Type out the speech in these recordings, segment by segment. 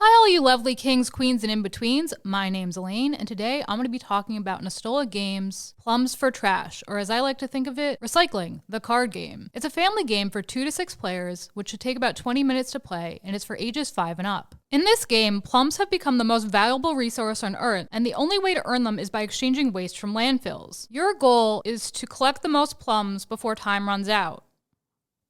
Hi all you lovely kings, queens, and in-betweens. My name's Elaine, and today I'm going to be talking about NASTOLA Games' Plums for Trash, or as I like to think of it, Recycling, the card game. It's a family game for 2 to 6 players, which should take about 20 minutes to play, and it's for ages 5 and up. In this game, plums have become the most valuable resource on Earth, and the only way to earn them is by exchanging waste from landfills. Your goal is to collect the most plums before time runs out.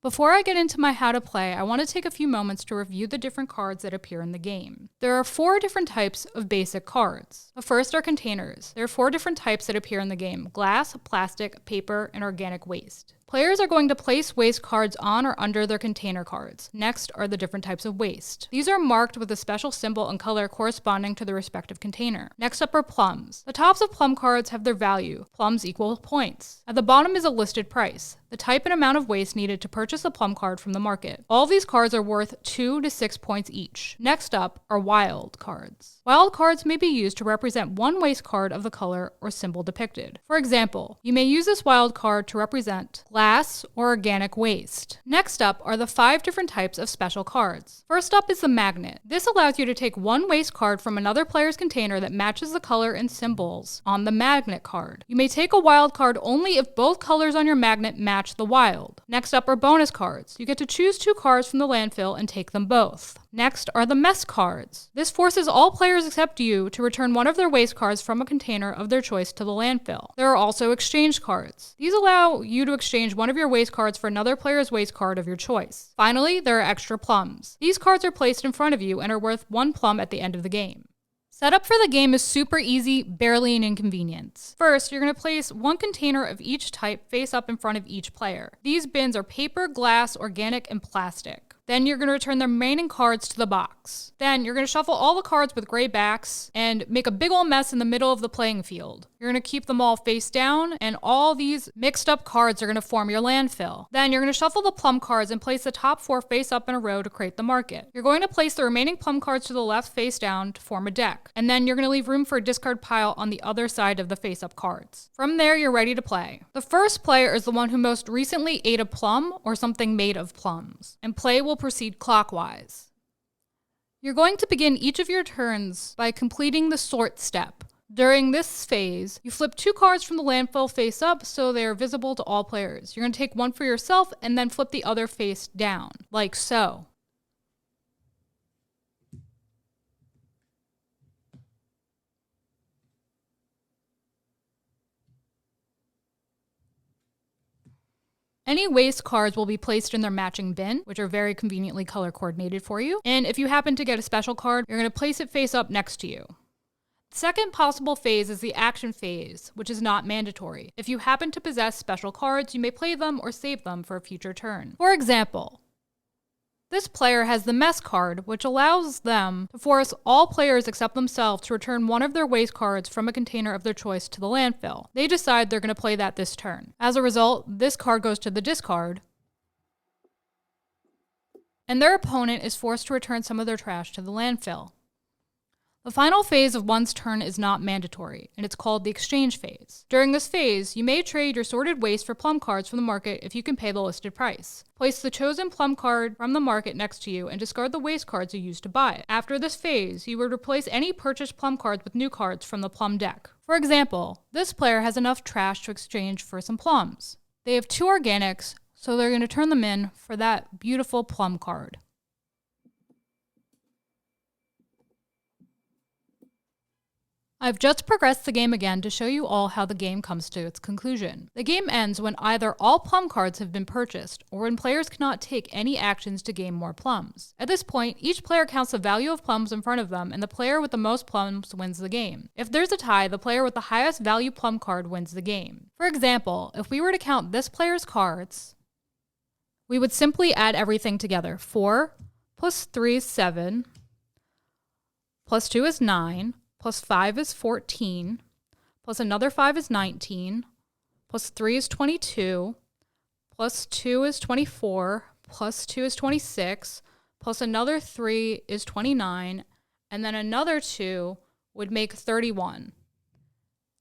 Before I get into my how to play, I want to take a few moments to review the different cards that appear in the game. There are 4 different types of basic cards. The first are containers. There are 4 different types that appear in the game: glass, plastic, paper, and organic waste. Players are going to place waste cards on or under their container cards. Next are the different types of waste. These are marked with a special symbol and color corresponding to the respective container. Next up are plums. The tops of plum cards have their value. Plums equal points. At the bottom is a listed price, the type and amount of waste needed to purchase a plum card from the market. All these cards are worth 2 to 6 points each. Next up are wild cards. Wild cards may be used to represent one waste card of the color or symbol depicted. For example, you may use this wild card to represent glass or organic waste. Next up are the 5 different types of special cards. First up is the magnet. This allows you to take one waste card from another player's container that matches the color and symbols on the magnet card. You may take a wild card only if both colors on your magnet match the wild. Next up are bonus cards. You get to choose 2 cards from the landfill and take them both. Next are the mess cards. This forces all players except you to return one of their waste cards from a container of their choice to the landfill. There are also exchange cards. These allow you to exchange one of your waste cards for another player's waste card of your choice. Finally, there are extra plums. These cards are placed in front of you and are worth 1 plum at the end of the game. Setup for the game is super easy, barely an inconvenience. First, you're going to place 1 container of each type face up in front of each player. These bins are paper, glass, organic, and plastic. Then you're going to return the remaining cards to the box. Then you're going to shuffle all the cards with gray backs and make a big old mess in the middle of the playing field. You're going to keep them all face down, and all these mixed up cards are going to form your landfill. Then you're going to shuffle the plum cards and place the top 4 face up in a row to create the market. You're going to place the remaining plum cards to the left face down to form a deck. And then you're going to leave room for a discard pile on the other side of the face up cards. From there, you're ready to play. The first player is the one who most recently ate a plum or something made of plums, and play will proceed clockwise. You're going to begin each of your turns by completing the sort step. During this phase, you flip 2 cards from the landfill face up so they are visible to all players. You're going to take one for yourself and then flip the other face down, like so. Any waste cards will be placed in their matching bin, which are very conveniently color coordinated for you. And if you happen to get a special card, you're going to place it face up next to you. The second possible phase is the action phase, which is not mandatory. If you happen to possess special cards, you may play them or save them for a future turn. For example, this player has the mess card, which allows them to force all players except themselves to return one of their waste cards from a container of their choice to the landfill. They decide they're going to play that this turn. As a result, this card goes to the discard, and their opponent is forced to return some of their trash to the landfill. The final phase of one's turn is not mandatory, and it's called the exchange phase. During this phase, you may trade your sorted waste for plum cards from the market if you can pay the listed price. Place the chosen plum card from the market next to you and discard the waste cards you used to buy it. After this phase, you would replace any purchased plum cards with new cards from the plum deck. For example, this player has enough trash to exchange for some plums. They have 2 organics, so they're going to turn them in for that beautiful plum card. I've just progressed the game again to show you all how the game comes to its conclusion. The game ends when either all plum cards have been purchased, or when players cannot take any actions to gain more plums. At this point, each player counts the value of plums in front of them, and the player with the most plums wins the game. If there's a tie, the player with the highest value plum card wins the game. For example, if we were to count this player's cards, we would simply add everything together. 4 plus 3 is 7, plus 2 is 9, plus 5 is 14, plus another 5 is 19, plus 3 is 22, plus 2 is 24, plus 2 is 26, plus another 3 is 29, and then another 2 would make 31.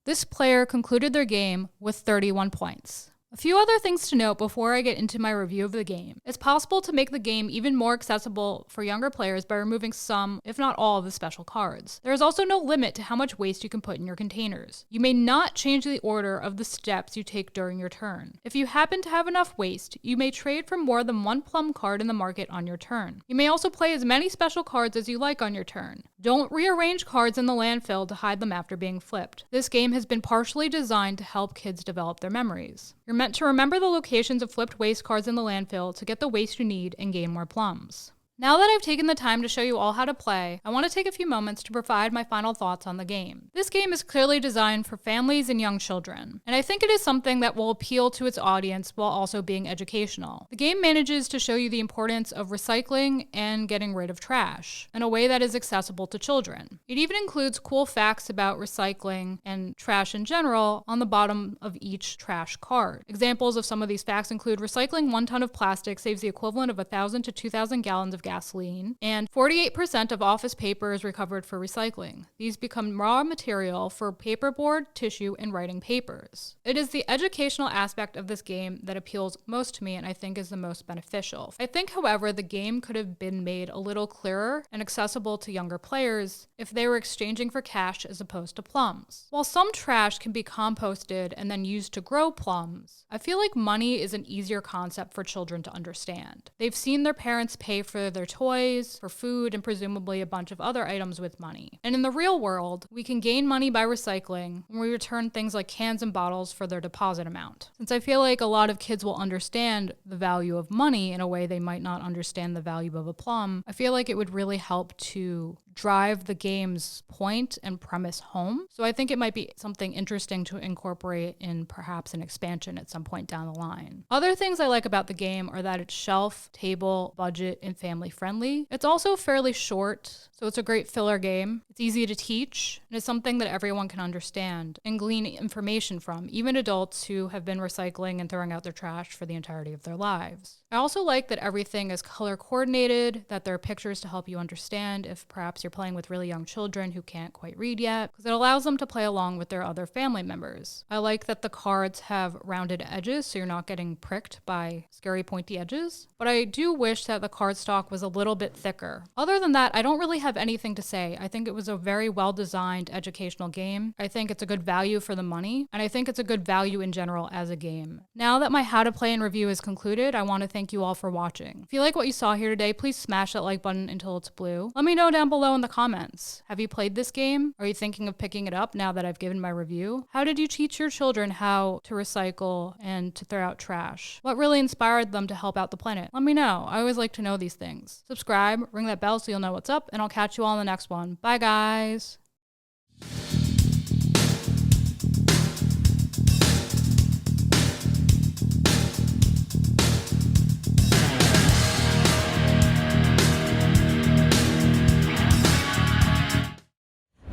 This player concluded their game with 31 points. A few other things to note before I get into my review of the game. It's possible to make the game even more accessible for younger players by removing some, if not all, of the special cards. There is also no limit to how much waste you can put in your containers. You may not change the order of the steps you take during your turn. If you happen to have enough waste, you may trade for more than one plum card in the market on your turn. You may also play as many special cards as you like on your turn. Don't rearrange cards in the landfill to hide them after being flipped. This game has been partially designed to help kids develop their memories. You're meant to remember the locations of flipped waste cards in the landfill to get the waste you need and gain more plums. Now that I've taken the time to show you all how to play, I want to take a few moments to provide my final thoughts on the game. This game is clearly designed for families and young children, and I think it is something that will appeal to its audience while also being educational. The game manages to show you the importance of recycling and getting rid of trash in a way that is accessible to children. It even includes cool facts about recycling and trash in general on the bottom of each trash card. Examples of some of these facts include recycling 1 ton of plastic saves the equivalent of 1,000 to 2,000 gallons of gasoline, and 48% of office paper is recovered for recycling. These become raw material for paperboard, tissue, and writing papers. It is the educational aspect of this game that appeals most to me and I think is the most beneficial. I think, however, the game could have been made a little clearer and accessible to younger players if they were exchanging for cash as opposed to plums. While some trash can be composted and then used to grow plums, I feel like money is an easier concept for children to understand. They've seen their parents pay for their toys, for food, and presumably a bunch of other items with money. And in the real world, we can gain money by recycling when we return things like cans and bottles for their deposit amount. Since I feel like a lot of kids will understand the value of money in a way they might not understand the value of a plum, I feel like it would really help to drive the game's point and premise home. So I think it might be something interesting to incorporate in perhaps an expansion at some point down the line. Other things I like about the game are that it's shelf, table, budget, and family friendly. It's also fairly short, so it's a great filler game. It's easy to teach, and it's something that everyone can understand and glean information from, even adults who have been recycling and throwing out their trash for the entirety of their lives. I also like that everything is color coordinated, that there are pictures to help you understand if perhaps you're playing with really young children who can't quite read yet, because it allows them to play along with their other family members. I like that the cards have rounded edges, so you're not getting pricked by scary pointy edges, but I do wish that the cardstock was a little bit thicker. Other than that, I don't really have anything to say. I think it was a very well-designed educational game. I think it's a good value for the money, and I think it's a good value in general as a game. Now that my how to play and review is concluded, I want to thank you all for watching. If you like what you saw here today, please smash that like button until it's blue. Let me know down below in the comments. Have you played this game? Are you thinking of picking it up now that I've given my review? How did you teach your children how to recycle and to throw out trash? What really inspired them to help out the planet? Let me know. I always like to know these things. Subscribe, ring that bell so you'll know what's up, and I'll catch you all in the next one. Bye, guys.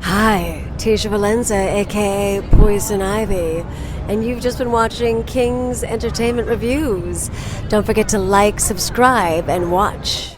Hi, Tisha Valenza, aka Poison Ivy, and you've just been watching King's Entertainment Reviews. Don't forget to like, subscribe, and watch.